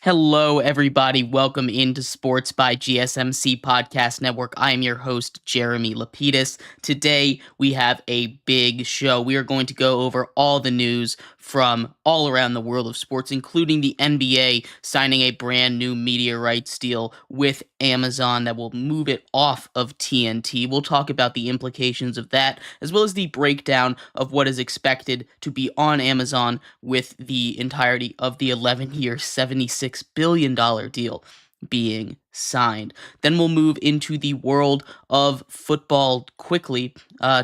Hello, everybody. Welcome into Sports by GSMC Podcast Network. I am your host, Jeremy Lapidus. Today, we have a big show. We are going to go over all the news from all around the world of sports, including the NBA signing a brand new media rights deal with Amazon that will move it off of TNT. We'll talk about the implications of that, as well as the breakdown of what is expected to be on Amazon with the entirety of the 11-year, $76 billion deal being signed. Then we'll move into the world of football quickly,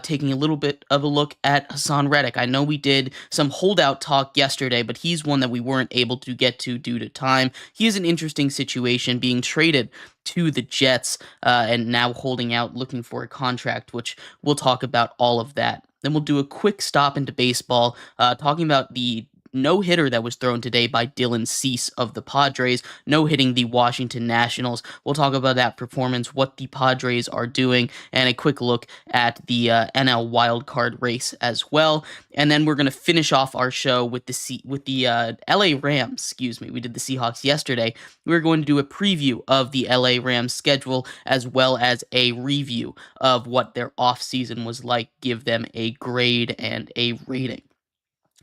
taking a little bit of a look at Hassan Reddick. I know we did some holdout talk yesterday, but he's one that we weren't able to get to due to time. He is an interesting situation, being traded to the Jets and now holding out, looking for a contract, which we'll talk about all of that. Then we'll do a quick stop into baseball, talking about the no-hitter that was thrown today by Dylan Cease of the Padres, no-hitting the Washington Nationals. We'll talk about that performance, what the Padres are doing, and a quick look at the NL wildcard race as well. And then we're going to finish off our show with the LA Rams. Excuse me, we did the Seahawks yesterday. We're going to do a preview of the LA Rams schedule as well as a review of what their offseason was like, give them a grade and a rating.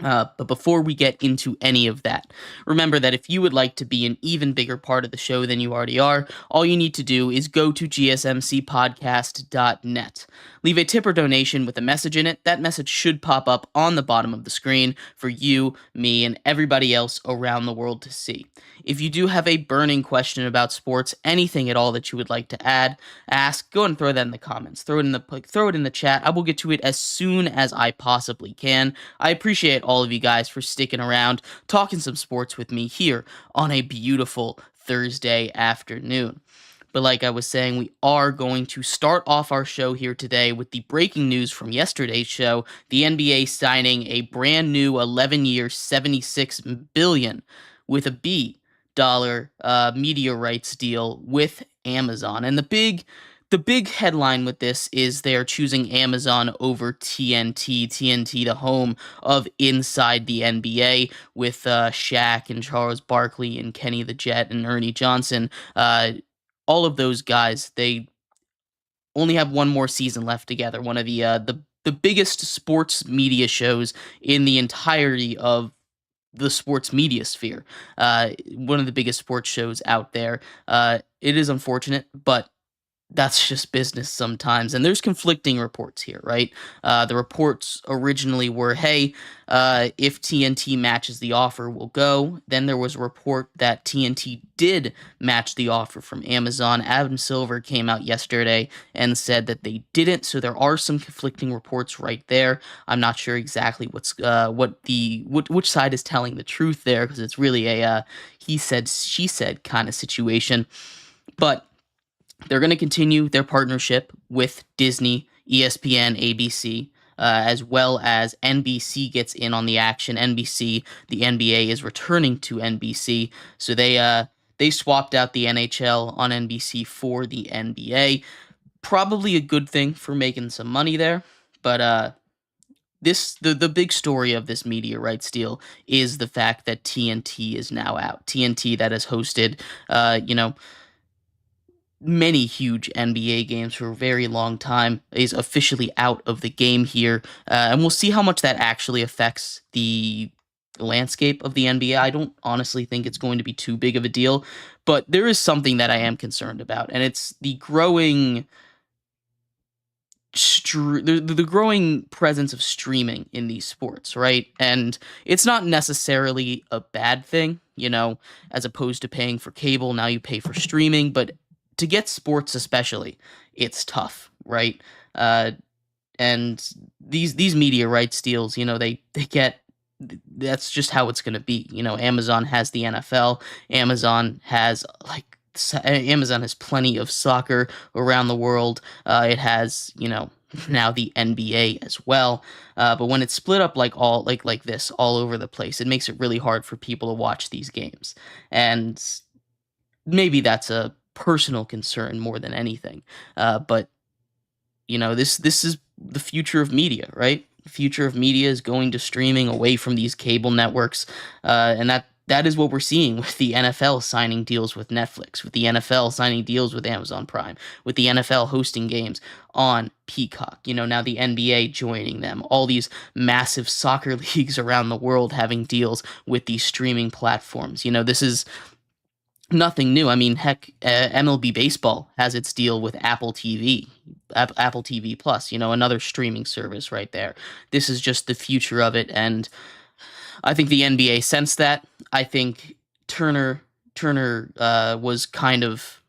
But before we get into any of that, remember that if you would like to be an even bigger part of the show than you already are, all you need to do is go to gsmcpodcast.net. Leave a tip or donation with a message in it. That message should pop up on the bottom of the screen for you, me, and everybody else around the world to see. If you do have a burning question about sports, anything at all that you would like to ask, go and throw that in the comments. Throw it in the chat. I will get to it as soon as I possibly can. I appreciate all of you guys for sticking around, talking some sports with me here on a beautiful Thursday afternoon. But like I was saying, we are going to start off our show here today with the breaking news from yesterday's show, the NBA signing a brand new 11-year, $76 billion with a B dollar media rights deal with Amazon. And the big headline with this is they're choosing Amazon over TNT. TNT, the home of Inside the NBA, with Shaq and Charles Barkley and Kenny the Jet and Ernie Johnson. All of those guys, they only have one more season left together. One of the biggest sports media shows in the entirety of the sports media sphere. One of the biggest sports shows out there. It is unfortunate, but that's just business sometimes. And there's conflicting reports here, right? The reports originally were, hey, if TNT matches the offer, we'll go. Then there was a report that TNT did match the offer from Amazon. Adam Silver came out yesterday and said that they didn't. So there are some conflicting reports right there. I'm not sure exactly which side is telling the truth there, because it's really a he said, she said kind of situation. But they're going to continue their partnership with Disney, ESPN, ABC, as well as NBC gets in on the action. NBC, the NBA is returning to NBC, so they swapped out the NHL on NBC for the NBA. Probably a good thing for making some money there, but the big story of this media rights deal is the fact that TNT is now out. TNT that has hosted, many huge NBA games for a very long time, is officially out of the game here. And we'll see how much that actually affects the landscape of the NBA. I don't honestly think it's going to be too big of a deal, but there is something that I am concerned about, and it's the growing the growing presence of streaming in these sports, right? And it's not necessarily a bad thing, as opposed to paying for cable, now you pay for streaming, but to get sports especially, it's tough, right? And these media rights deals, they get, that's just how it's going to be. Amazon has the NFL. Amazon has like Amazon has plenty of soccer around the world. It has, now the NBA as well. But when it's split up like this all over the place, it makes it really hard for people to watch these games. And maybe that's a personal concern more than anything. But this is the future of media, right? The future of media is going to streaming away from these cable networks, and that is what we're seeing with the NFL signing deals with Netflix, with the NFL signing deals with Amazon Prime, with the NFL hosting games on Peacock. Now the NBA joining them, all these massive soccer leagues around the world having deals with these streaming platforms. This is nothing new. I mean, heck, MLB baseball has its deal with Apple TV, Apple TV Plus. Another streaming service right there. This is just the future of it, and I think the NBA sensed that. I think Turner was kind of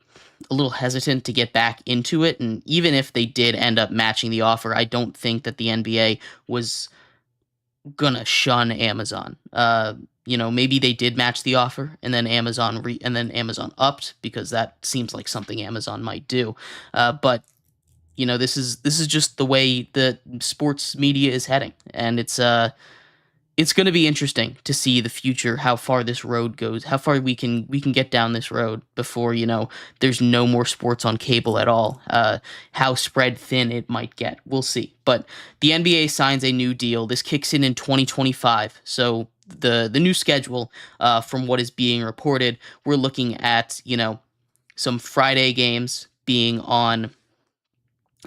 a little hesitant to get back into it, and even if they did end up matching the offer, I don't think that the NBA was gonna shun Amazon. Maybe they did match the offer, and then Amazon upped, because that seems like something Amazon might do. But this is just the way that sports media is heading, and it's going to be interesting to see the future, how far this road goes, how far we can get down this road before there's no more sports on cable at all. How spread thin it might get, we'll see. But the NBA signs a new deal. This kicks in 2025. So the new schedule, from what is being reported, we're looking at some Friday games being on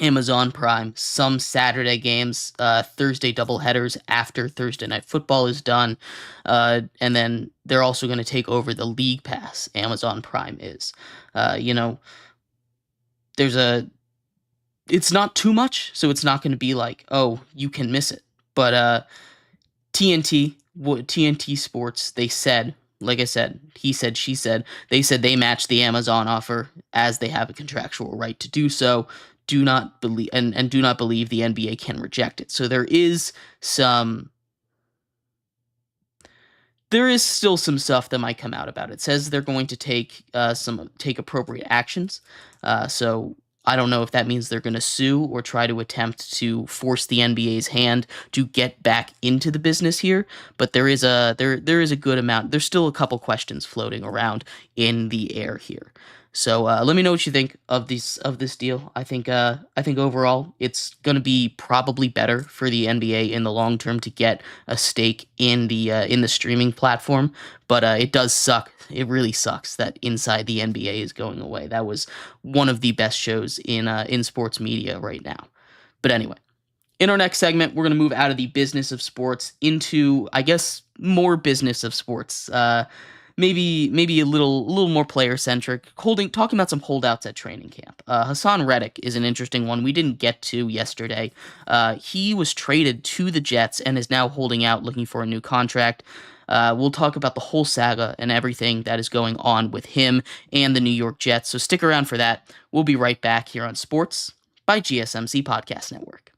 Amazon Prime, some Saturday games, Thursday doubleheaders after Thursday Night Football is done, and then they're also going to take over the League Pass. Amazon Prime is, you know, there's a, it's not too much, so it's not going to be like, oh, you can miss it. But TNT Sports, they said, like I said, he said, she said, they said they matched the Amazon offer, as they have a contractual right to do so. Do not believe and do not believe the NBA can reject it. So some there is still some stuff that might come out about it. It says they're going to take appropriate actions. So I don't know if that means they're going to sue or try to attempt to force the NBA's hand to get back into the business here. But there is a good amount. There's still a couple questions floating around in the air here. So let me know what you think of this deal. I think overall it's going to be probably better for the NBA in the long term to get a stake in the streaming platform. But it does suck. It really sucks that Inside the NBA is going away. That was one of the best shows in sports media right now. But anyway, in our next segment, we're going to move out of the business of sports into, I guess, more business of sports. Maybe a little more player centric. Talking about some holdouts at training camp. Hassan Reddick is an interesting one we didn't get to yesterday. He was traded to the Jets and is now holding out, looking for a new contract. We'll talk about the whole saga and everything that is going on with him and the New York Jets. So stick around for that. We'll be right back here on Sports by GSMC Podcast Network.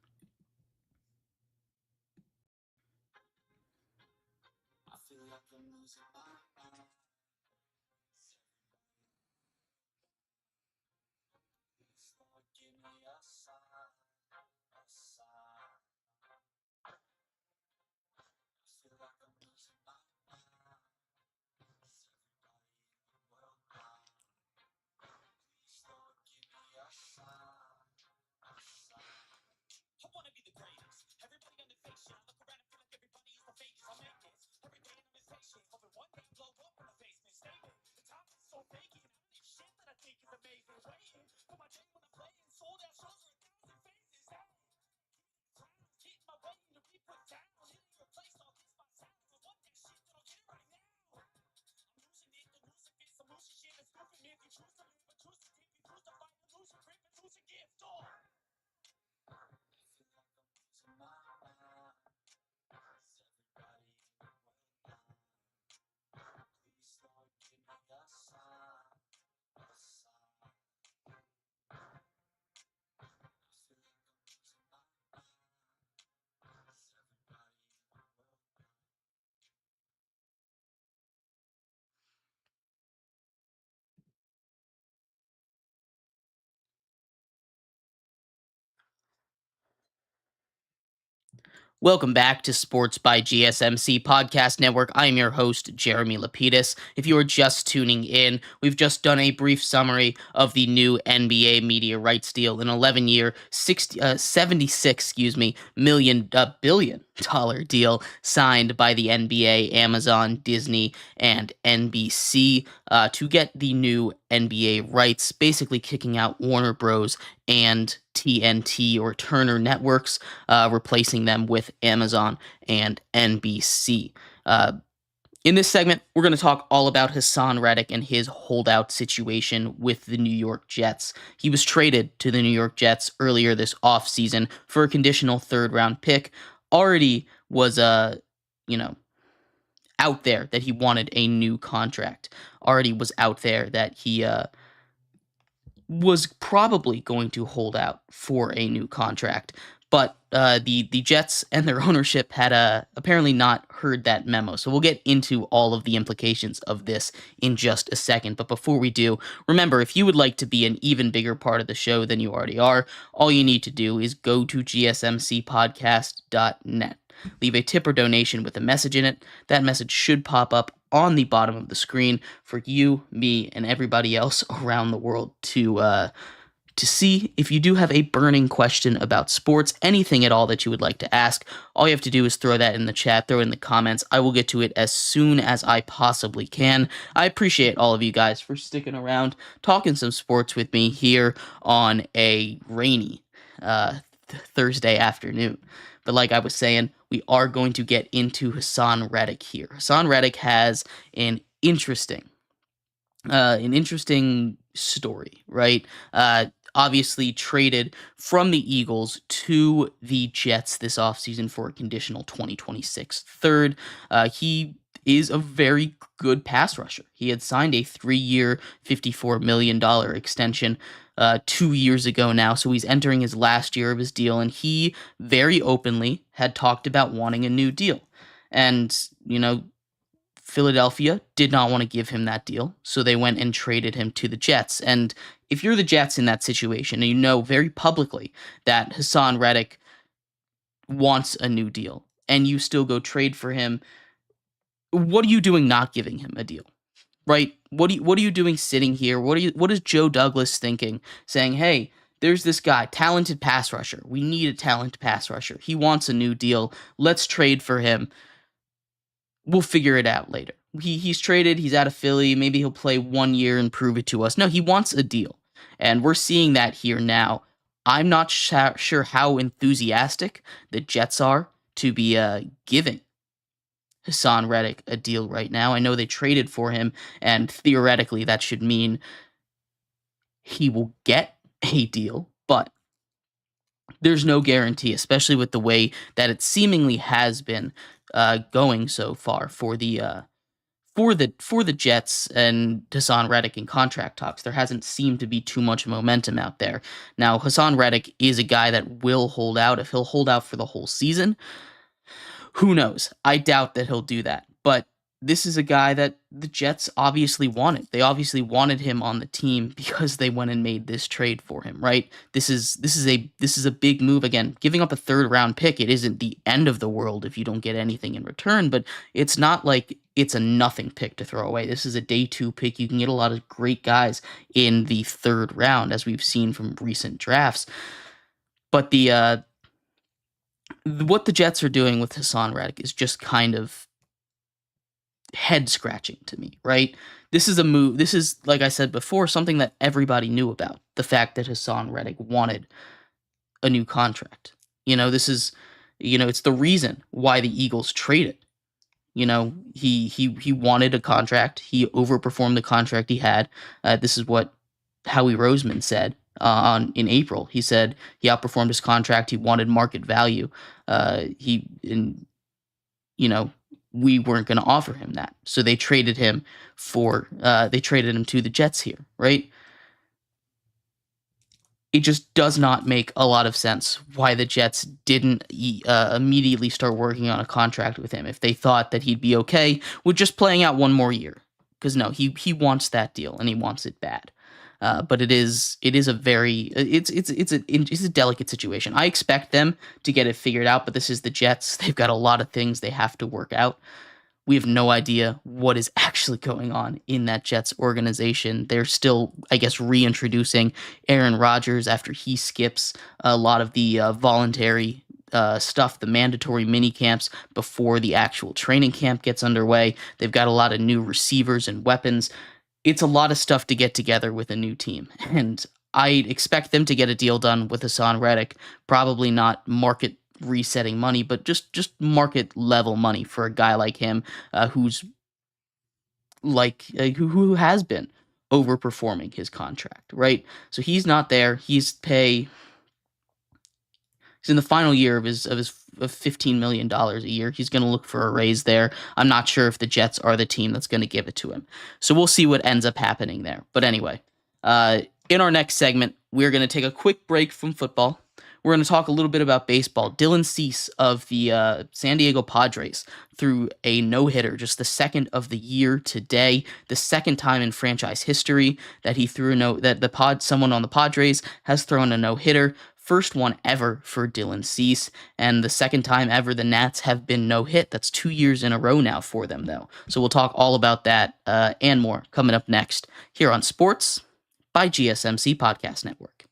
Welcome back to Sports by GSMC Podcast Network. I'm your host, Jeremy Lapidus. If you are just tuning in, we've just done a brief summary of the new NBA media rights deal, an 11-year, 76, billion dollar deal signed by the NBA, Amazon, Disney, and NBC to get the new NBA rights, basically kicking out Warner Bros. And TNT or Turner Networks, replacing them with Amazon and NBC. In this segment, we're going to talk all about Hassan Reddick and his holdout situation with the New York Jets. He was traded to the New York Jets earlier this offseason for a conditional third-round pick. Already was, out there that he wanted a new contract. Already was out there that he was probably going to hold out for a new contract, but the Jets and their ownership had apparently not heard that memo. So we'll get into all of the implications of this in just a second. But before we do, remember, if you would like to be an even bigger part of the show than you already are, all you need to do is go to gsmcpodcast.net. Leave a tip or donation with a message in it. That message should pop up on the bottom of the screen for you, me, and everybody else around the world to see. If you do have a burning question about sports, anything at all that you would like to ask, all you have to do is throw that in the chat, throw it in the comments. I will get to it as soon as I possibly can. I appreciate all of you guys for sticking around, talking some sports with me here on a rainy Thursday afternoon. But like I was saying, we are going to get into Hassan Reddick here. Hassan Reddick has an interesting story, right? Obviously traded from the Eagles to the Jets this offseason for a conditional 2026 third. He is a very good pass rusher. He had signed a 3-year, $54 million extension 2 years ago now, so he's entering his last year of his deal, and he very openly had talked about wanting a new deal. And, Philadelphia did not want to give him that deal, so they went and traded him to the Jets. And if you're the Jets in that situation, and you know very publicly that Hassan Reddick wants a new deal, and you still go trade for him, what are you doing not giving him a deal? Right? What are you doing sitting here? What is Joe Douglas thinking? Saying, hey, there's this guy, talented pass rusher. We need a talented pass rusher. He wants a new deal. Let's trade for him. We'll figure it out later. He's traded. He's out of Philly. Maybe he'll play 1 year and prove it to us. No, he wants a deal. And we're seeing that here now. I'm not sure how enthusiastic the Jets are to be giving Hassan Reddick a deal right now. I know they traded for him, and theoretically that should mean he will get a deal, but there's no guarantee, especially with the way that it seemingly has been going so far for the Jets and Hassan Reddick in contract talks. There hasn't seemed to be too much momentum out there. Now, Hassan Reddick is a guy that will hold out. If he'll hold out for the whole season, who knows? I doubt that he'll do that. But this is a guy that the Jets obviously wanted. They obviously wanted him on the team because they went and made this trade for him, right? This is a big move. Again, giving up a third-round pick, it isn't the end of the world if you don't get anything in return, but it's not like it's a nothing pick to throw away. This is a day 2 pick. You can get a lot of great guys in the third round, as we've seen from recent drafts. But what the Jets are doing with Hassan Reddick is just kind of head-scratching to me, right? This is a move. This is, like I said before, something that everybody knew about. The fact that Hassan Reddick wanted a new contract. This is, it's the reason why the Eagles traded. He wanted a contract. He overperformed the contract he had. This is what Howie Roseman said in April. He said he outperformed his contract. He wanted market value. We weren't going to offer him that. So they traded him to the Jets here, right? It just does not make a lot of sense why the Jets didn't immediately start working on a contract with him if they thought that he'd be okay with just playing out 1 more year. Because no, he wants that deal, and he wants it bad. But it is a very it's a delicate situation. I expect them to get it figured out, but this is the Jets. They've got a lot of things they have to work out. We have no idea what is actually going on in that Jets organization. They're still, I guess, reintroducing Aaron Rodgers after he skips a lot of the voluntary stuff, the mandatory mini camps before the actual training camp gets underway. They've got a lot of new receivers and weapons. It's a lot of stuff to get together with a new team. And I expect them to get a deal done with Hassan Reddick. Probably not market resetting money, but just market level money for a guy like him, who's who has been overperforming his contract, right? So he's not there. He's in the final year of $15 million a year. He's going to look for a raise there. I'm not sure if the Jets are the team that's going to give it to him. So we'll see what ends up happening there. But anyway, in our next segment, we're going to take a quick break from football. We're going to talk a little bit about baseball. Dylan Cease of the San Diego Padres threw a no-hitter, just the second of the year today, the second time in franchise history that he threw a no that someone on the Padres has thrown a no-hitter. First one ever for Dylan Cease, and the second time ever the Nats have been no-hit. That's 2 years in a row now for them, though. So we'll talk all about that and more coming up next here on Sports by GSMC Podcast Network.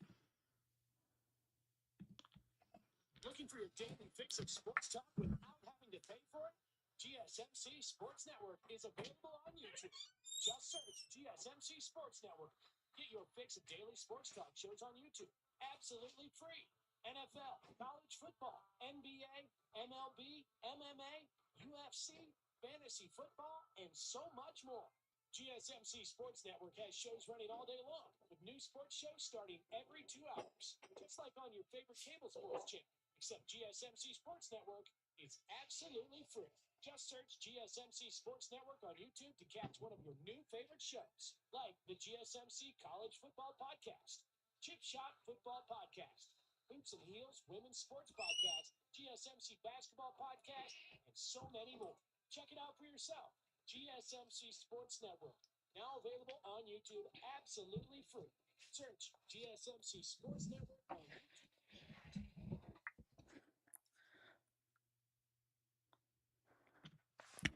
Looking for your daily fix of sports talk without having to pay for it? GSMC Sports Network is available on YouTube. Just search GSMC Sports Network. Get your fix of daily sports talk shows on YouTube. Absolutely free. NFL, college football, NBA, MLB, MMA, UFC, fantasy football, and so much more. GSMC Sports Network has shows running all day long, with new sports shows starting every 2 hours. Just like on your favorite cable sports channel. Except GSMC Sports Network is absolutely free. Just search GSMC Sports Network on YouTube to catch one of your new favorite shows, like the GSMC College Football Podcast, Chip Shot Football Podcast, Hoops and Heels Women's Sports Podcast, GSMC Basketball Podcast, and so many more. Check it out for yourself. GSMC Sports Network, now available on YouTube absolutely free. Search GSMC Sports Network on YouTube.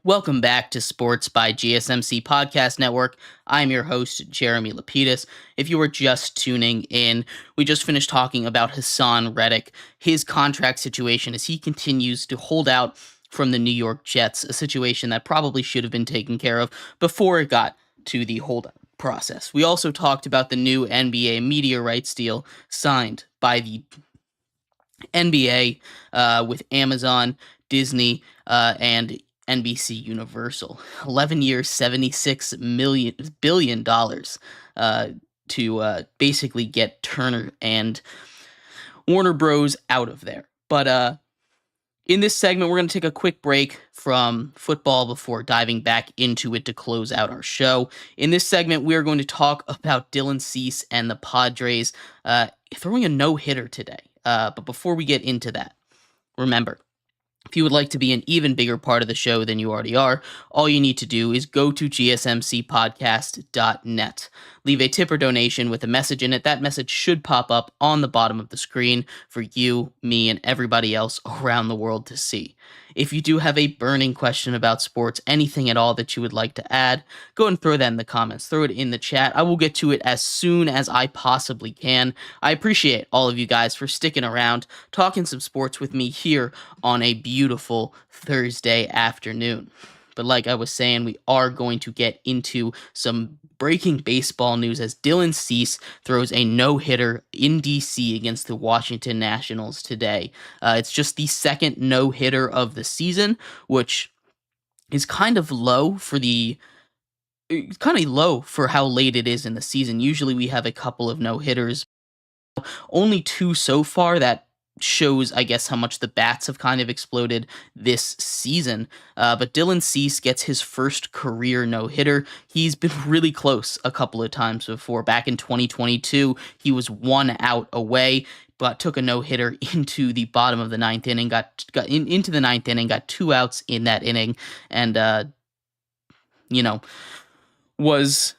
Welcome back to Sports by GSMC Podcast Network. I'm your host, Jeremy Lapidus. If you were just tuning in, we just finished talking about Hassan Reddick, his contract situation as he continues to hold out from the New York Jets, a situation that probably should have been taken care of before it got to the holdout process. We also talked about the new NBA media rights deal signed by the NBA with Amazon, Disney, and NBC Universal. 11 years, $76 billion to basically get Turner and Warner Bros. Out of there. But in this segment, we're going to take a quick break from football before diving back into it to close out our show. In this segment, we are going to talk about Dylan Cease and the Padres throwing a no-hitter today. But before we get into that, remember, if you would like to be an even bigger part of the show than you already are, all you need to do is go to gsmcpodcast.net. Leave a tip or donation with a message in it. That message should pop up on the bottom of the screen for you, me, and everybody else around the world to see. If you do have a burning question about sports, anything at all that you would like to add, go and throw that in the comments. Throw it in the chat. I will get to it as soon as I possibly can. I appreciate all of you guys for sticking around, talking some sports with me here on a beautiful Thursday afternoon. But like I was saying, we are going to get into some breaking baseball news as Dylan Cease throws a no-hitter in D.C. against the Washington Nationals today. It's just the second no-hitter of the season, which is kind of low for how late it is in the season. Usually we have a couple of no-hitters. Only 2 so far. That shows, I guess, how much the bats have kind of exploded this season. But Dylan Cease gets his first career no-hitter. He's been really close a couple of times before. Back in 2022, he was 1 out away, but took a no-hitter into the bottom of the ninth inning, got into the ninth inning, got 2 outs in that inning, and was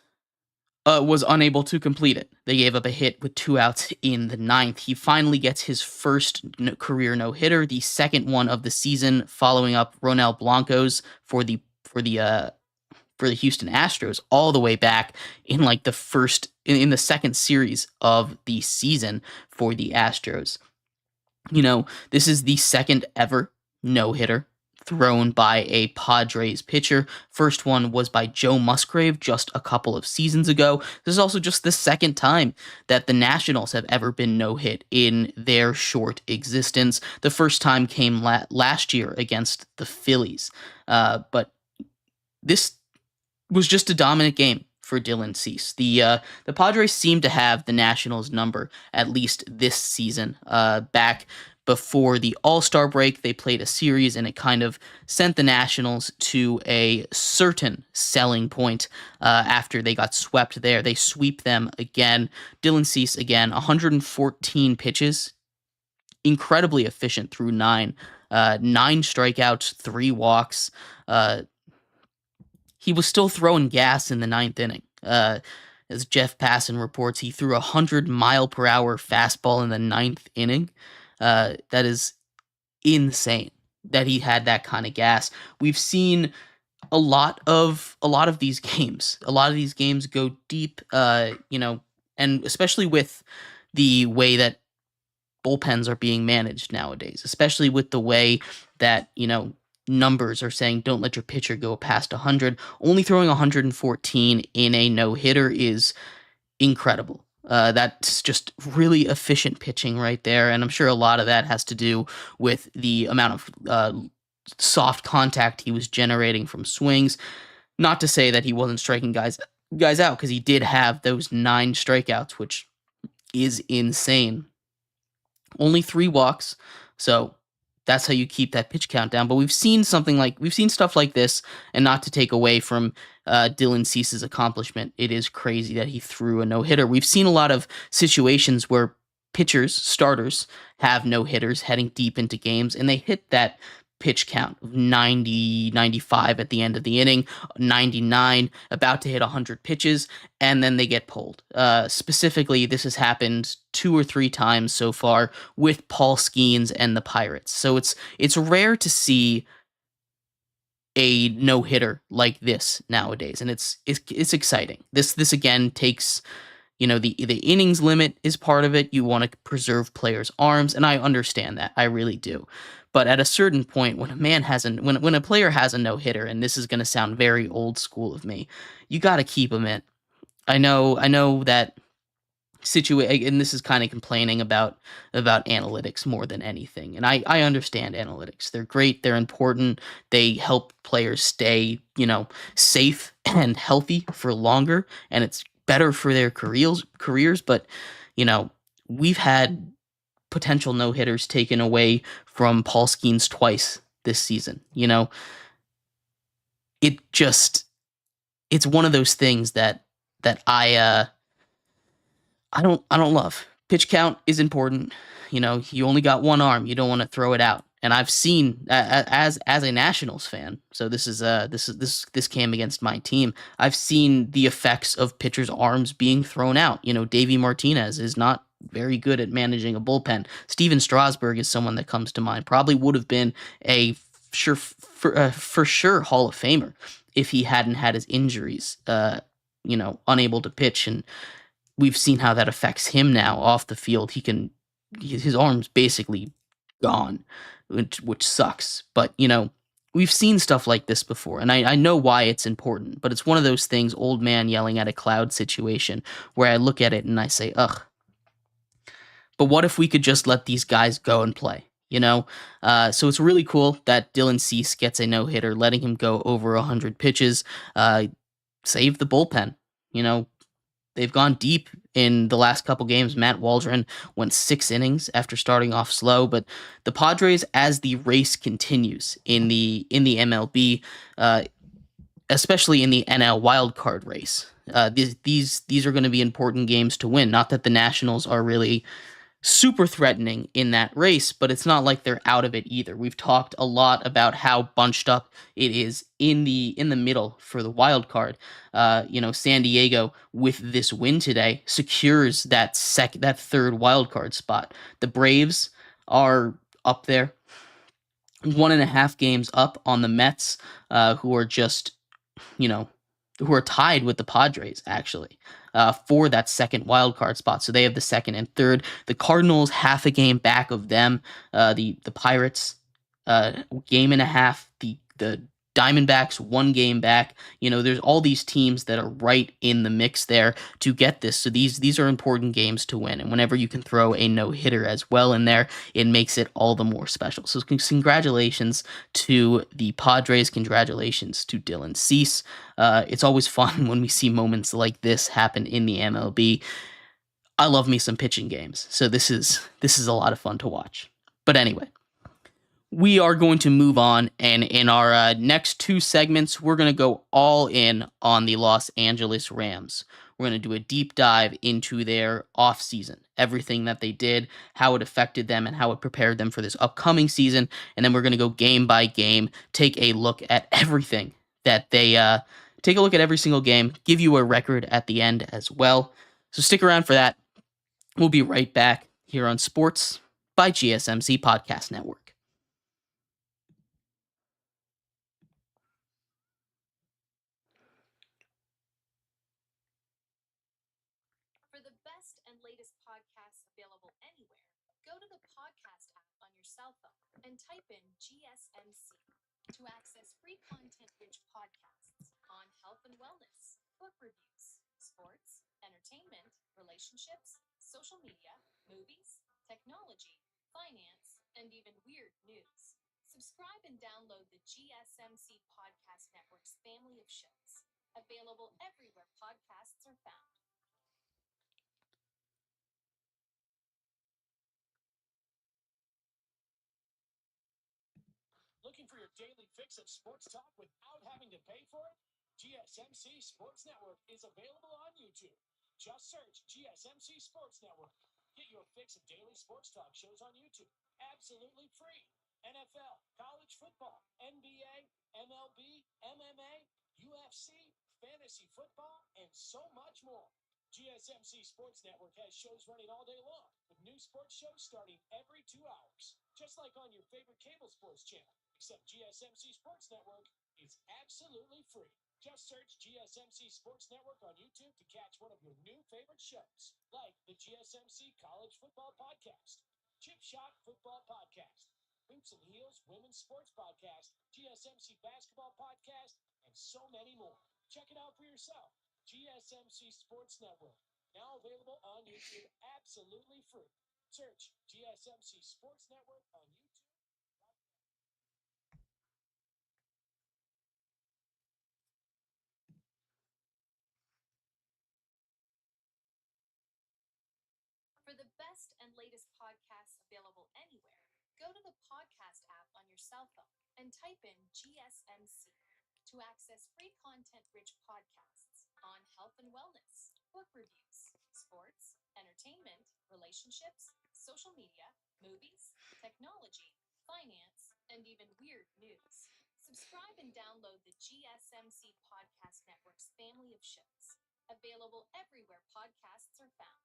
was unable to complete it. They gave up a hit with 2 outs in the ninth. He finally gets his first career no hitter, the second one of the season, following up Ronel Blanco's for the Houston Astros all the way back in like in the second series of the season for the Astros. This is the second ever no hitter thrown by a Padres pitcher. First one was by Joe Musgrave just a couple of seasons ago. This is also just the second time that the Nationals have ever been no hit in their short existence. The first time came last year against the Phillies. But this was just a dominant game for Dylan Cease. The Padres seem to have the Nationals' number at least this season. Back before the All-Star break, they played a series, and it kind of sent the Nationals to a certain selling point after they got swept there. They sweep them again. Dylan Cease, again, 114 pitches, incredibly efficient through 9. 9 strikeouts, 3 walks. He was still throwing gas in the ninth inning. As Jeff Passan reports, he threw a 100-mile-per-hour fastball in the ninth inning. That is insane that he had that kind of gas. We've seen a lot of these games. A lot of these games go deep, and especially with the way that bullpens are being managed nowadays, especially with the way that, numbers are saying don't let your pitcher go past 100. Only throwing 114 in a no-hitter is incredible. That's just really efficient pitching right there, and I'm sure a lot of that has to do with the amount of soft contact he was generating from swings. Not to say that he wasn't striking guys out, because he did have those 9 strikeouts, which is insane. Only 3 walks, so that's how you keep that pitch count down. But we've seen stuff like this, and not to take away from Dylan Cease's accomplishment, it is crazy that he threw a no-hitter. We've seen a lot of situations where pitchers, starters, have no-hitters heading deep into games, and they hit that pitch count of 90, 95 at the end of the inning, 99, about to hit 100 pitches, and then they get pulled. Specifically, this has happened 2 or 3 times so far with Paul Skeens and the Pirates. So it's rare to see a no-hitter like this nowadays, and it's exciting. This again takes, the innings limit is part of it. You want to preserve players' arms, and I understand that. I really do. But at a certain point, when a player has a no-hitter, and this is going to sound very old school of me, you got to keep him in. I know that and this is kind of complaining about analytics more than anything. And I understand analytics. They're great, they're important. They help players stay, safe and healthy for longer, and it's better for their careers, but we've had potential no-hitters taken away from Paul Skeens twice this season. It's one of those things that I don't love. Pitch count is important. You only got one arm. You don't want to throw it out. And I've seen, as a Nationals fan, so this came against my team. I've seen the effects of pitchers' arms being thrown out. Davey Martinez is not very good at managing a bullpen. Steven Strasburg is someone that comes to mind. Probably would have been a for sure Hall of Famer if he hadn't had his injuries. Unable to pitch, and we've seen how that affects him now off the field. His arm's basically gone, which sucks. But, we've seen stuff like this before, and I know why it's important, but it's one of those things, old man yelling at a cloud situation, where I look at it and I say, ugh. But what if we could just let these guys go and play? So it's really cool that Dylan Cease gets a no-hitter, letting him go over 100 pitches, save the bullpen. They've gone deep in the last couple games. Matt Waldron went 6 innings after starting off slow, but the Padres, as the race continues in the MLB, especially in the NL wildcard race, these are going to be important games to win. Not that the Nationals are really super threatening in that race, but it's not like they're out of it either. We've talked a lot about how bunched up it is in the middle for the wild card. San Diego with this win today secures that third wild card spot. The Braves are up there, 1.5 games up on the Mets, who are just you know, who are tied with the Padres actually for that second wild card spot. So they have the second and third. The Cardinals half a game back of them. The Pirates game and a half. The Diamondbacks 1 game back. There's all these teams that are right in the mix there to get this. So these are important games to win. And whenever you can throw a no hitter as well in there, it makes it all the more special. So congratulations to the Padres. Congratulations to Dylan Cease. It's always fun when we see moments like this happen in the MLB. I love me some pitching games, so this is a lot of fun to watch. But anyway, we are going to move on, and in our next 2 segments, we're going to go all in on the Los Angeles Rams. We're going to do a deep dive into their offseason, everything that they did, how it affected them, and how it prepared them for this upcoming season. And then we're going to go game by game, take a look at everything that they take a look at every single game, give you a record at the end as well. So stick around for that. We'll be right back here on Sports by GSMC Podcast Network. For the best and latest podcasts available anywhere, go to the podcast app on your cell phone and type in GSMC to access free content-rich podcasts on health and wellness, book reviews, sports, entertainment, relationships, social media, movies, technology, finance, and even weird news. Subscribe and download the GSMC Podcast Network's family of shows, available everywhere podcasts are found. Looking for your daily fix of sports talk without having to pay for it? GSMC Sports Network is available on YouTube. Just search GSMC Sports Network. Get your fix of daily sports talk shows on YouTube. Absolutely free. NFL, college football, NBA, MLB, MMA, UFC, fantasy football, and so much more. GSMC Sports Network has shows running all day long, with new sports shows starting every 2 hours. Just like on your favorite cable sports channel, except GSMC Sports Network is absolutely free. Just search GSMC Sports Network on YouTube to catch one of your new favorite shows, like the GSMC College Football Podcast, Chip Shot Football Podcast, Hoops and Heels Women's Sports Podcast, GSMC Basketball Podcast, and so many more. Check it out for yourself. GSMC Sports Network, now available on YouTube absolutely free. Search GSMC Sports Network on YouTube. For the best and latest podcasts available anywhere, go to the podcast app on your cell phone and type in GSMC to access free content-rich podcasts on health and wellness, book reviews, sports, entertainment, relationships, social media, movies, technology, finance, and even weird news. Subscribe and download the GSMC Podcast Network's family of shows, available everywhere podcasts are found.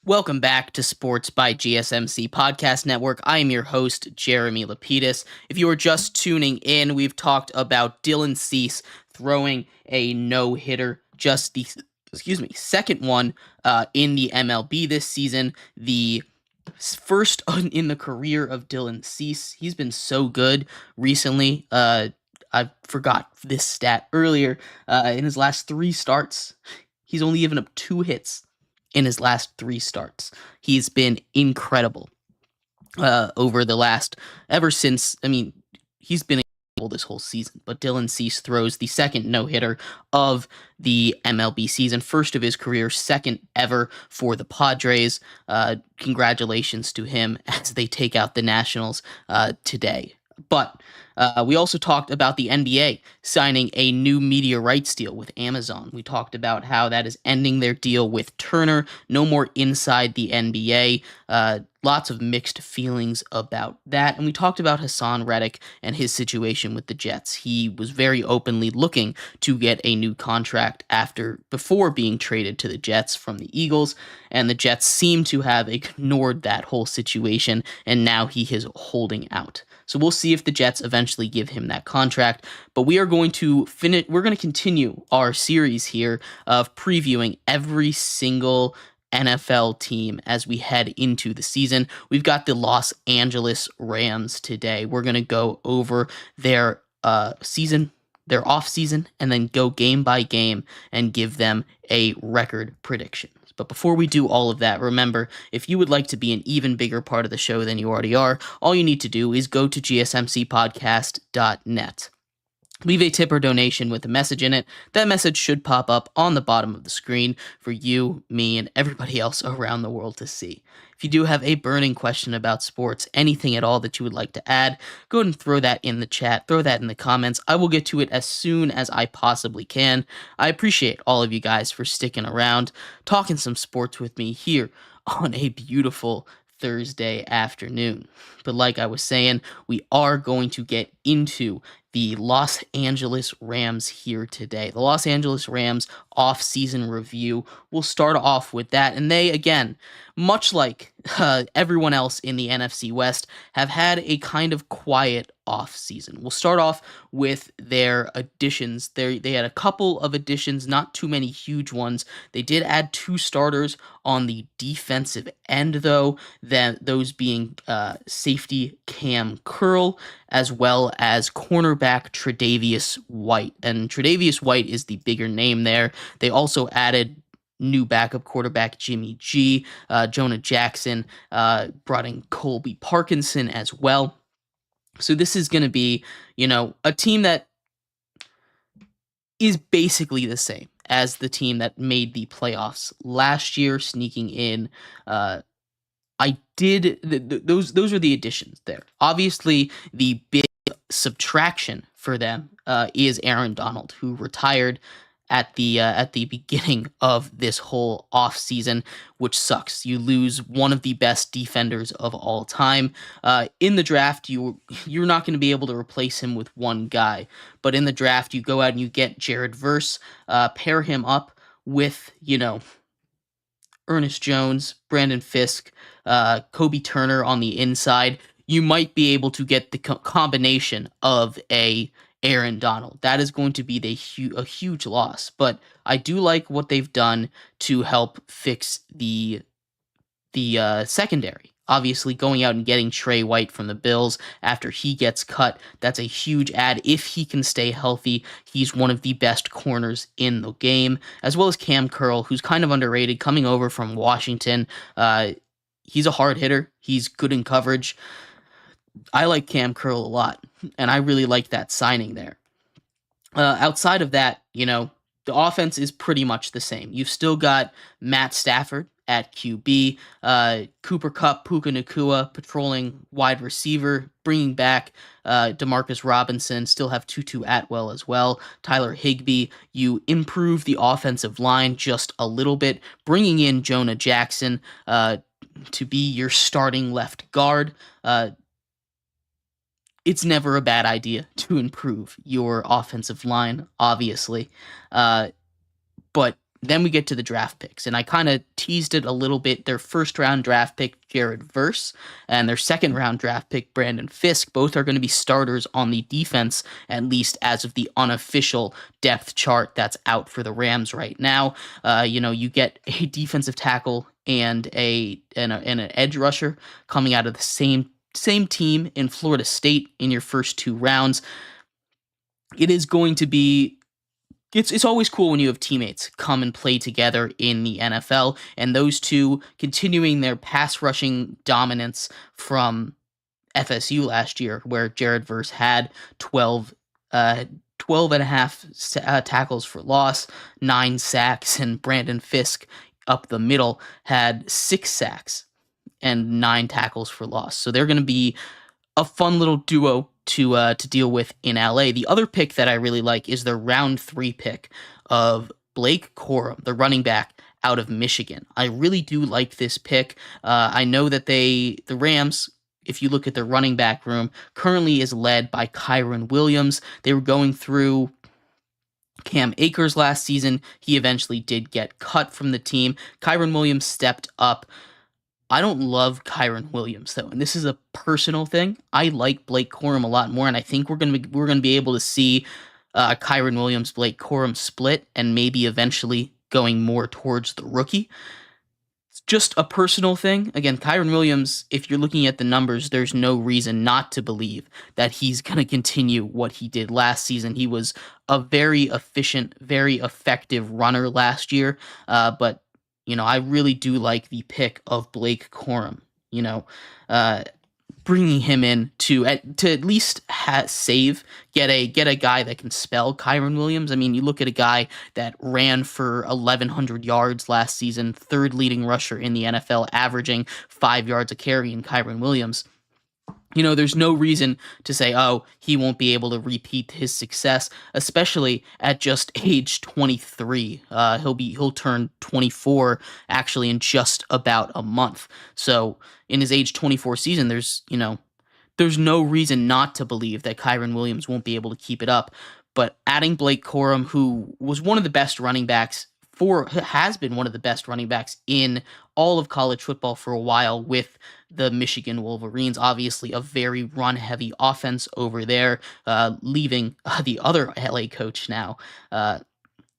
Welcome back to Sports by GSMC Podcast Network. I am your host, Jeremy Lapidus. If you are just tuning in, we've talked about Dylan Cease throwing a no-hitter, just the second one in the MLB this season. The first in the career of Dylan Cease. He's been so good recently. I forgot this stat earlier. In his last 3 starts, he's only given up 2 hits in his last 3 starts. He's been incredible over the last, ever since, he's been incredible this whole season. But Dylan Cease throws the second no-hitter of the MLB season, first of his career, second ever for the Padres. Congratulations to him as they take out the Nationals today. But We also talked about the NBA signing a new media rights deal with Amazon. We talked about how that is ending their deal with Turner. No more inside the NBA. Lots of mixed feelings about that. And we talked about Hassan Reddick and his situation with the Jets. He was very openly looking to get a new contract before being traded to the Jets from the Eagles, and the Jets seem to have ignored that whole situation, and now he is holding out. So we'll see if the Jets eventually give him that contract. But we are going to finish. We're going to continue our series here of previewing every single NFL team as we head into the season. We've got the Los Angeles Rams today. We're going to go over their season, their off season, and then go game by game and give them a record prediction. But before we do all of that, remember, if you would like to be an even bigger part of the show than you already are, all you need to do is go to gsmcpodcast.net. Leave a tip or donation with a message in it. That message should pop up on the bottom of the screen for you, me, and everybody else around the world to see. If you do have a burning question about sports, anything at all that you would like to add, go ahead and throw that in the chat, throw that in the comments. I will get to it as soon as I possibly can. I appreciate all of you guys for sticking around, talking some sports with me here on a beautiful Thursday afternoon. But like I was saying, we are going to get into the Los Angeles Rams here today. The Los Angeles Rams off-season review. We'll start off with that. And they, again, much like everyone else in the NFC West, have had a kind of quiet off-season. We'll start off with their additions. They had a couple of additions, not too many huge ones. They did add 2 starters on the defensive end, though, those being safety Cam Curl, as well as cornerback Tre'Davious White. And Tre'Davious White is the bigger name there. They also added new backup quarterback Jimmy G, Jonah Jackson, brought in Colby Parkinson as well. So this is going to be, a team that is basically the same as the team that made the playoffs last year, sneaking in. Those are the additions there. Obviously, the big subtraction for them is Aaron Donald, who retired at the beginning of this whole offseason, which sucks. You lose one of the best defenders of all time. In the draft, you're not going to be able to replace him with one guy. But in the draft, you go out and you get Jared Verse, pair him up with, Ernest Jones, Brandon Fisk, Kobe Turner on the inside. You might be able to get the combination of a Aaron Donald. That is going to be a huge loss, but I do like what they've done to help fix the secondary. Obviously, going out and getting Trey White from the Bills after he gets cut, that's a huge add. If he can stay healthy, he's one of the best corners in the game, as well as Cam Curl, who's kind of underrated, coming over from Washington. He's a hard hitter. He's good in coverage. I like Cam Curl a lot, and I really like that signing there. Outside of that, the offense is pretty much the same. You've still got Matt Stafford at QB, Cooper Kupp, Puka Nacua patrolling wide receiver, bringing back Demarcus Robinson, still have Tutu Atwell as well, Tyler Higbee. You improve the offensive line just a little bit, bringing in Jonah Jackson to be your starting left guard. It's never a bad idea to improve your offensive line, obviously. But then we get to the draft picks, and I kind of teased it a little bit. Their first-round draft pick, Jared Verse, and their second-round draft pick, Brandon Fisk, both are going to be starters on the defense, at least as of the unofficial depth chart that's out for the Rams right now. You get a defensive tackle and an edge rusher coming out of the same team in Florida State in your first 2 rounds. It is going to be it's always cool when you have teammates come and play together in the NFL, and those two continuing their pass rushing dominance from FSU last year, where Jared Verse had 12 and a half tackles for loss, 9 sacks, and Brandon Fisk up the middle had 6 sacks and 9 tackles for loss. So they're going to be a fun little duo to deal with in LA. The other pick that I really like is the round 3 pick of Blake Corum, the running back out of Michigan. I really do like this pick. I know that the Rams, if you look at their running back room, currently is led by Kyron Williams. They were going through Cam Akers last season. He eventually did get cut from the team. Kyron Williams stepped up. I don't love Kyron Williams though, and this is a personal thing. I like Blake Corum a lot more, and I think we're gonna be able to see Kyron Williams Blake Corum split, and maybe eventually going more towards the rookie. It's just a personal thing. Again, Kyron Williams, if you're looking at the numbers, there's no reason not to believe that he's going to continue what he did last season. He was a very efficient, very effective runner last year. But, I really do like the pick of Blake Corum. You know, uh, bringing him in to at least save get a guy that can spell Kyron Williams. I mean, you look at a guy that ran for 1,100 yards last season, third leading rusher in the NFL, averaging 5 yards a carry in Kyron Williams. There's no reason to say, oh, he won't be able to repeat his success, especially at just age 23. He'll turn 24 actually in just about a month. So in his age 24 season, there's no reason not to believe that Kyron Williams won't be able to keep it up. But adding Blake Corum, who was one of the best running backs has been one of the best running backs in all of college football for a while with the Michigan Wolverines. Obviously, a very run heavy offense over there, leaving the other LA coach now.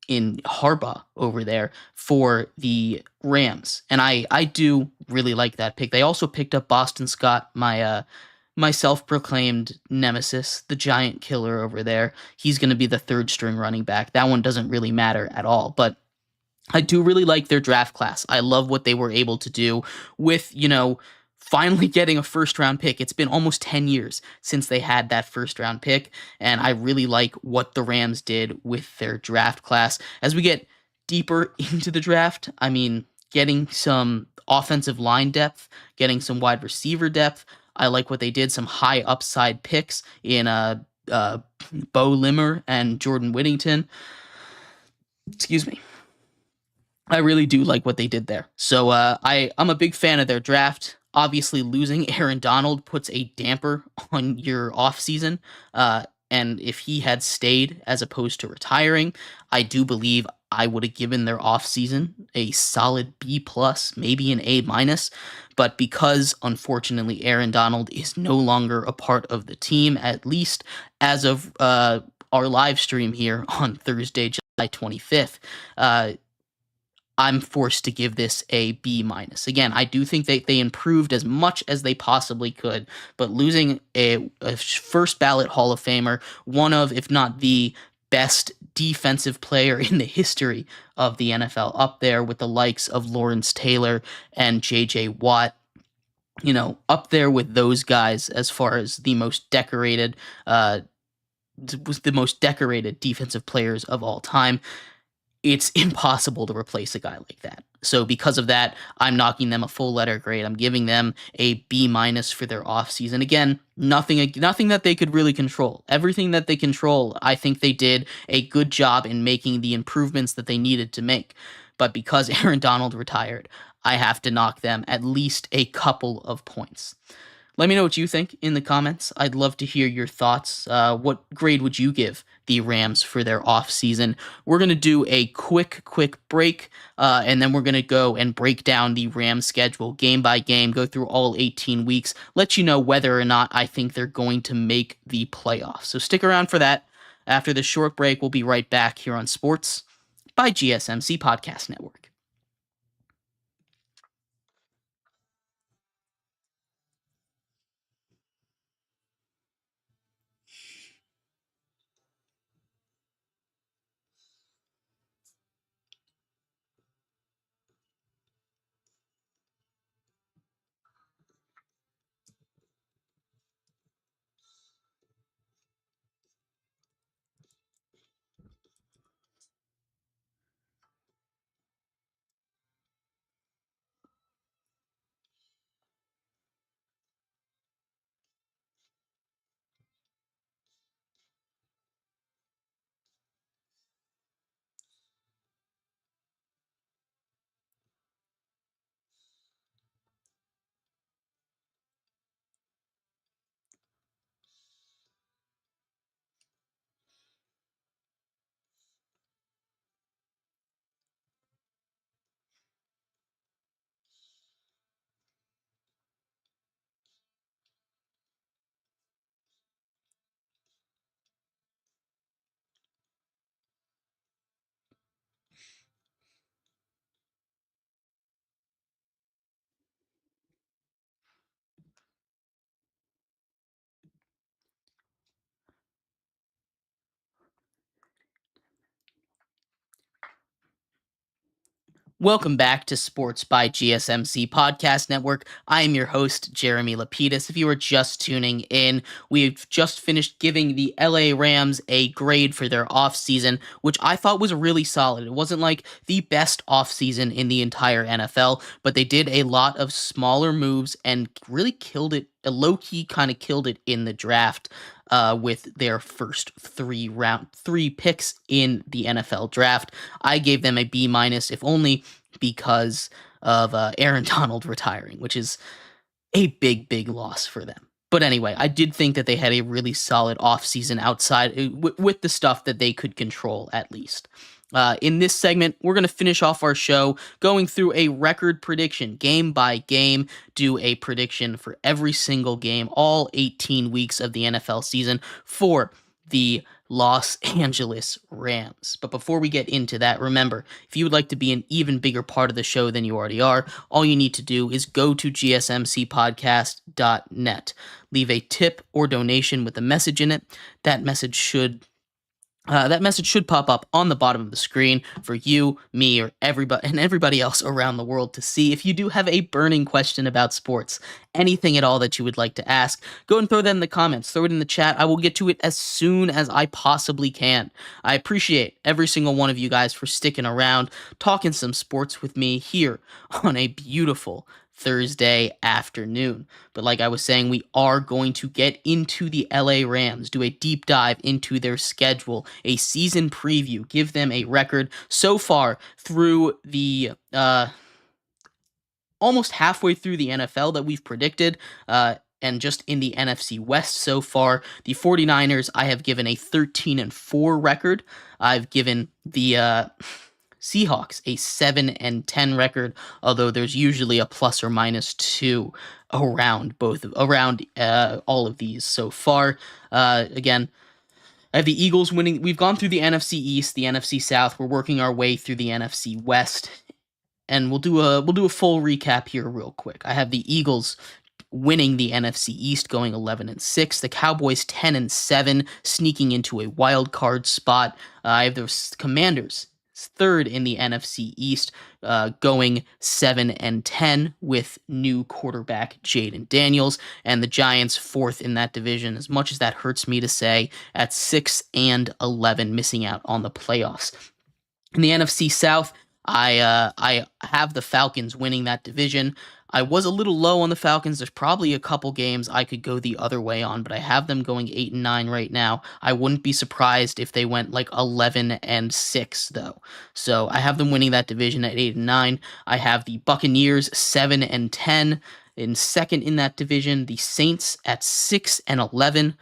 In Harbaugh over there for the Rams. And I do really like that pick. They also picked up Boston Scott, my self-proclaimed nemesis, the giant killer over there. He's going to be the third string running back. That one doesn't really matter at all, but I do really like their draft class. I love what they were able to do with, finally getting a first round pick. It's been almost 10 years since they had that first round pick, and I really like what the Rams did with their draft class. As we get deeper into the draft, I mean, getting some offensive line depth, getting some wide receiver depth. I like what they did. Some high upside picks in Bo Limmer and Jordan Whittington. Excuse me. I really do like what they did there. So I'm a big fan of their draft. Obviously, losing Aaron Donald puts a damper on your offseason. And if he had stayed as opposed to retiring, I do believe I would have given their offseason a solid B plus, maybe an A minus. But because unfortunately Aaron Donald is no longer a part of the team, at least as of our live stream here on Thursday, July 25th, I'm forced to give this a B minus. Again, I do think that they improved as much as they possibly could, but losing a first ballot Hall of Famer, one of, if not the best defensive player in the history of the NFL, up there with the likes of Lawrence Taylor and J.J. Watt, up there with those guys as far as was the most decorated defensive players of all time. It's impossible to replace a guy like that. So because of that, I'm knocking them a full letter grade. I'm giving them a B minus for their offseason. Again, nothing that they could really control. Everything that they control, I think they did a good job in making the improvements that they needed to make. But because Aaron Donald retired, I have to knock them at least a couple of points. Let me know what you think in the comments. I'd love to hear your thoughts. What grade would you give the Rams for their offseason? We're going to do a quick break, and then we're going to go and break down the Rams schedule game by game, go through all 18 weeks, let you know whether or not I think they're going to make the playoffs. So stick around for that. After this short break, we'll be right back here on Sports by GSMC Podcast Network. Welcome back to Sports by GSMC Podcast Network. I am your host, Jeremy Lapidus. If you are just tuning in, we've just finished giving the LA Rams a grade for their offseason, which I thought was really solid. It wasn't like the best offseason in the entire NFL, but they did a lot of smaller moves and really killed it, low-key kind of killed it in the draft. With their first three picks in the NFL draft. I gave them a B minus, if only because of Aaron Donald retiring, which is a big loss for them. But anyway, I did think that they had a really solid offseason outside with the stuff that they could control, at least. In this segment, we're going to finish off our show going through a record prediction, game by game, do a prediction for every single game, all 18 weeks of the NFL season for the Los Angeles Rams. But before we get into that, remember, if you would like to be an even bigger part of the show than you already are, all you need to do is go to gsmcpodcast.net. Leave a tip or donation with a message in it. That message should pop up on the bottom of the screen for you, me, or everybody else around the world to see. If you do have a burning question about sports, anything at all that you would like to ask, go and throw that in the comments. Throw it in the chat. I will get to it as soon as I possibly can. I appreciate every single one of you guys for sticking around, talking some sports with me here on a beautiful Thursday afternoon. But like I was saying, we are going to get into the LA Rams, do a deep dive into their schedule, a season preview, give them a record so far through the almost halfway through the NFL that we've predicted. And just in the NFC West so far, the 49ers, I have given a 13-4 record. I've given the Seahawks a 7-10 record, although there's usually a plus or minus 2 around all of these so far. Again, I have the Eagles winning. We've gone through the NFC East, the NFC South. We're working our way through the NFC West, and we'll do a full recap here real quick. I have the Eagles winning the NFC East, going 11-6. The Cowboys 10-7, sneaking into a wild card spot. I have the Commanders third in the NFC East, going 7-10 with new quarterback Jaden Daniels, and the Giants fourth in that division, as much as that hurts me to say, at 6-11, missing out on the playoffs. In the NFC South, I have the Falcons winning that division. I was a little low on the Falcons. There's probably a couple games I could go the other way on, but I have them going 8-9 right now. I wouldn't be surprised if they went like 11-6 though. So I have them winning that division at 8-9. I have the Buccaneers 7-10 in second in that division. The Saints at 6-11,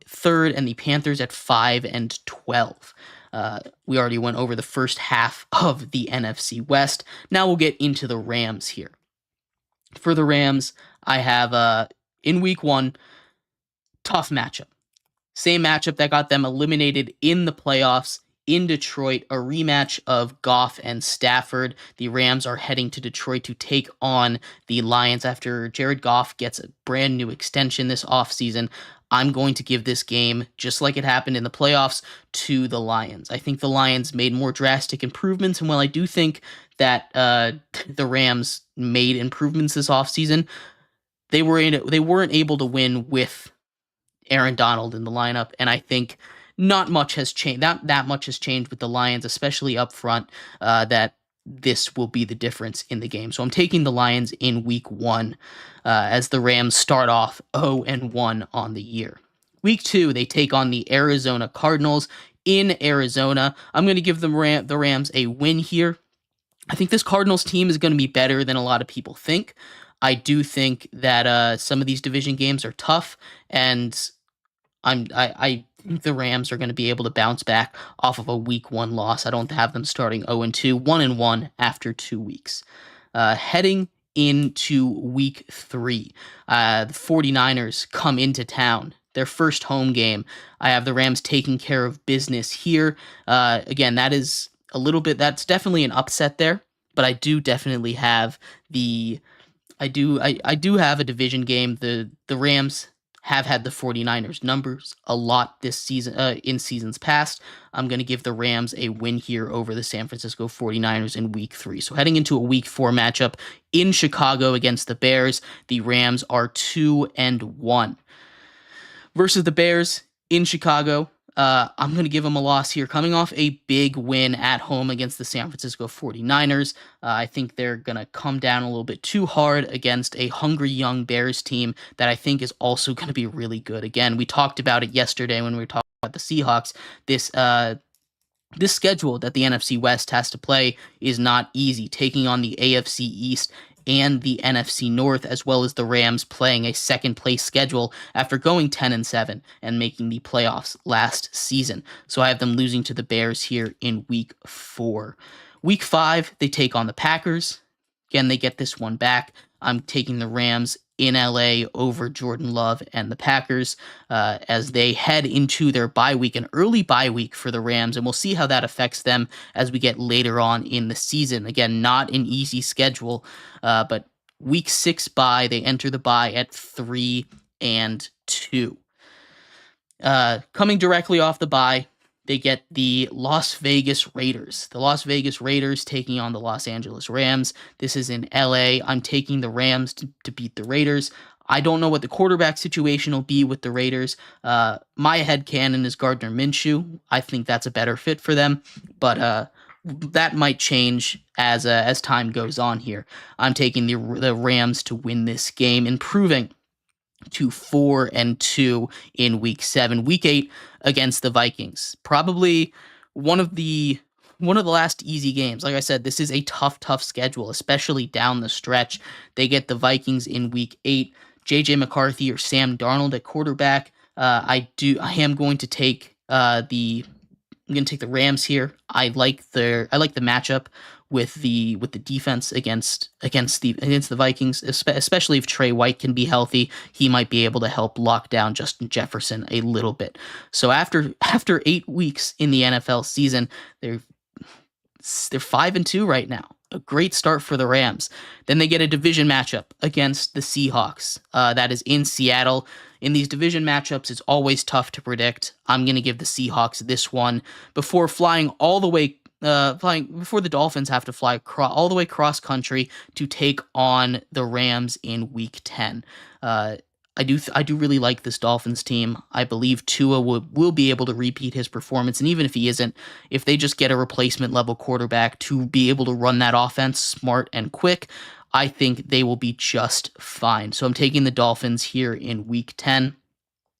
third, and the Panthers at 5-12. We already went over the first half of the NFC West. Now we'll get into the Rams here. For the Rams, I have, in week 1, tough matchup. Same matchup that got them eliminated in the playoffs in Detroit, a rematch of Goff and Stafford. The Rams are heading to Detroit to take on the Lions after Jared Goff gets a brand new extension this offseason. I'm going to give this game, just like it happened in the playoffs, to the Lions. I think the Lions made more drastic improvements, and while I do think that the Rams made improvements this offseason, they weren't able to win with Aaron Donald in the lineup, and I think not much has changed. That much has changed with the Lions, especially up front, that this will be the difference in the game. So I'm taking the Lions in week 1 as the Rams start off 0-1 on the year. Week 2, they take on the Arizona Cardinals in Arizona. I'm going to give the Rams a win here. I think this Cardinals team is going to be better than a lot of people think. I do think that some of these division games are tough, and I think the Rams are going to be able to bounce back off of a week 1 loss. I don't have them starting 0-2, 1-1 after 2 weeks. Heading into week 3, the 49ers come into town. Their first home game. I have the Rams taking care of business here. Again, that's definitely an upset there, but I do definitely have I do have a division game. The Rams have had the 49ers numbers a lot this season, in seasons past. I'm going to give the Rams a win here over the San Francisco 49ers in week 3. So heading into a week 4 matchup in Chicago against the Bears, the Rams are 2-1. Versus the Bears in Chicago, I'm going to give them a loss here. Coming off a big win at home against the San Francisco 49ers, I think they're going to come down a little bit too hard against a hungry young Bears team that I think is also going to be really good. Again, we talked about it yesterday when we were talking about the Seahawks. This schedule that the NFC West has to play is not easy, taking on the AFC East and the NFC North, as well as the Rams playing a second place schedule after going 10-7 and making the playoffs last season. So I have them losing to the Bears here in week 4. Week 5, they take on the Packers. Again, they get this one back. I'm taking the Rams in LA over Jordan Love and the Packers as they head into their bye week, an early bye week for the Rams, and we'll see how that affects them as we get later on in the season. Again, not an easy schedule, but week 6 bye, they enter the bye at 3-2. Coming directly off the bye, they get the Las Vegas Raiders. The Las Vegas Raiders taking on the Los Angeles Rams. This is in LA. I'm taking the Rams to beat the Raiders. I don't know what the quarterback situation will be with the Raiders. My headcanon is Gardner Minshew. I think that's a better fit for them, but that might change as time goes on here. I'm taking the Rams to win this game, improving to 4-2 in week 7. Week 8 against the Vikings. Probably one of the last easy games. Like I said, this is a tough schedule, especially down the stretch. They get the Vikings in week 8. JJ McCarthy or Sam Darnold at quarterback. I am going to take the Rams here. I like the matchup with the defense against the Vikings, especially if Trey White can be healthy. He might be able to help lock down Justin Jefferson a little bit. So after 8 weeks in the NFL season, they're 5-2 right now. A great start for the Rams. Then they get a division matchup against the Seahawks. That is in Seattle. In these division matchups, it's always tough to predict. I'm going to give the Seahawks this one before flying all the way before the Dolphins have to fly all the way cross country to take on the Rams in week 10. I do really like this Dolphins team. I believe Tua will be able to repeat his performance, and even if he isn't, if they just get a replacement level quarterback to be able to run that offense smart and quick, I think they will be just fine. So I'm taking the Dolphins here in week 10.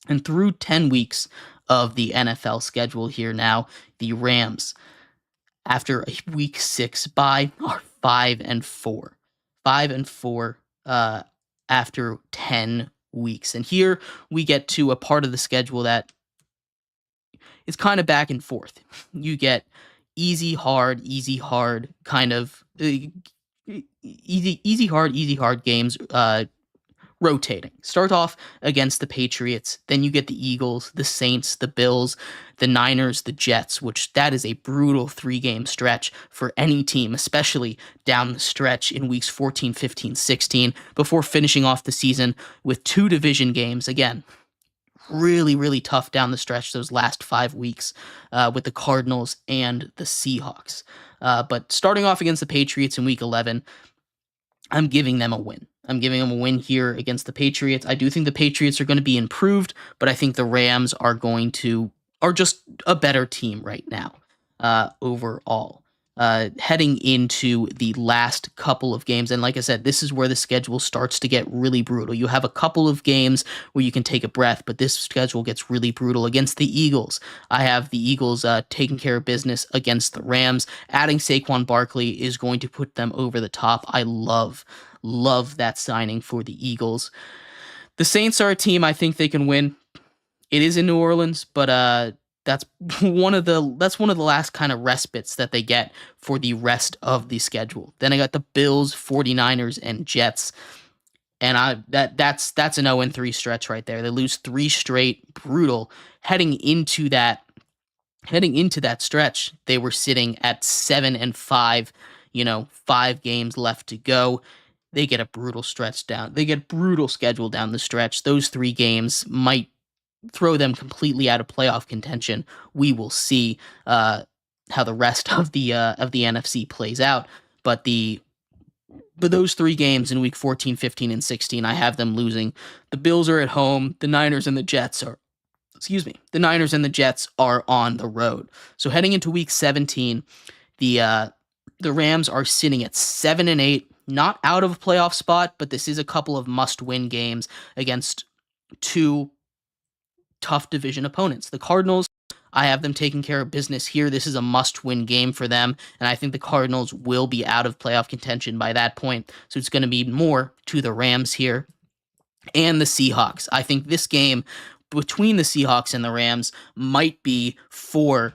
And through 10 weeks of the NFL schedule here now, the Rams, after a week 6 bye, are 5-4. 5-4 after 10 weeks. And here we get to a part of the schedule that is kind of back and forth. You get easy, hard, kind of easy, hard games rotating. Start off against the Patriots, then you get the Eagles, the Saints, the Bills, the Niners, the Jets, which that is a brutal 3-game stretch for any team, especially down the stretch in weeks 14, 15, 16, before finishing off the season with 2 division games. Again, really tough down the stretch those last 5 weeks with the Cardinals and the Seahawks. But starting off against the Patriots in week 11, I'm giving them a win. I'm giving them a win here against the Patriots. I do think the Patriots are going to be improved, but I think the Rams are just a better team right now overall. Heading into the last couple of games, and like I said, this is where the schedule starts to get really brutal. You have a couple of games where you can take a breath, but this schedule gets really brutal against the Eagles. I have the Eagles taking care of business against the Rams. Adding Saquon Barkley is going to put them over the top. I love that signing for the Eagles. The Saints are a team I think they can win. It is in New Orleans, but that's one of the last kind of respites that they get for the rest of the schedule. Then I got the Bills, 49ers, and Jets. And that's an 0-3 stretch right there. They lose 3 straight, brutal. Heading into that stretch, they were sitting at 7-5, 5 games left to go. they get a brutal stretch down. They get brutal schedule down the stretch. Those 3 games might throw them completely out of playoff contention. We will see how the rest of the NFC plays out. But those 3 games in week 14, 15, and 16, I have them losing. The Bills are at home. The Niners and the Jets are the Niners and the Jets are on the road. So heading into week 17, the Rams are sitting at 7-8, not out of a playoff spot, but this is a couple of must-win games against 2 tough division opponents. The Cardinals, I have them taking care of business here. This is a must-win game for them, and I think the Cardinals will be out of playoff contention by that point. So it's going to be more to the Rams here and the Seahawks. I think this game between the Seahawks and the Rams might be for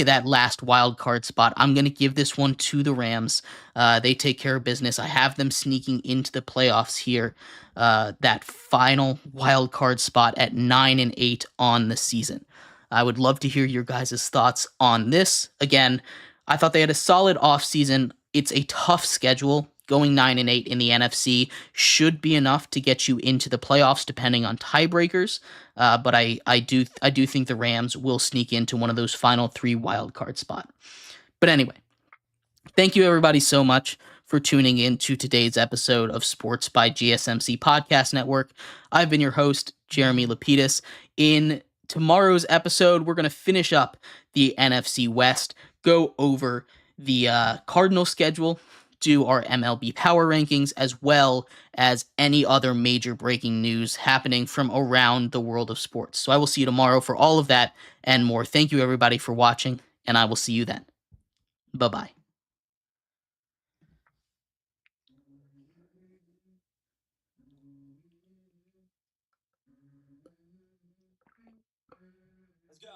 that last wild card spot. I'm going to give this one to the Rams. They take care of business. I have them sneaking into the playoffs here. That final wild card spot at 9-8 on the season. I would love to hear your guys' thoughts on this. Again, I thought they had a solid offseason. It's a tough schedule. Going 9-8 in the NFC should be enough to get you into the playoffs, depending on tiebreakers. But I do think the Rams will sneak into one of those final 3 wild card spot. But anyway, thank you everybody so much for tuning in to today's episode of Sports by GSMC Podcast Network. I've been your host, Jeremy Lapidus. In tomorrow's episode, we're going to finish up the NFC West, go over the Cardinal schedule, do our MLB power rankings, as well as any other major breaking news happening from around the world of sports. So I will see you tomorrow for all of that and more. Thank you everybody for watching, and I will see you then. Bye-bye. Let's go.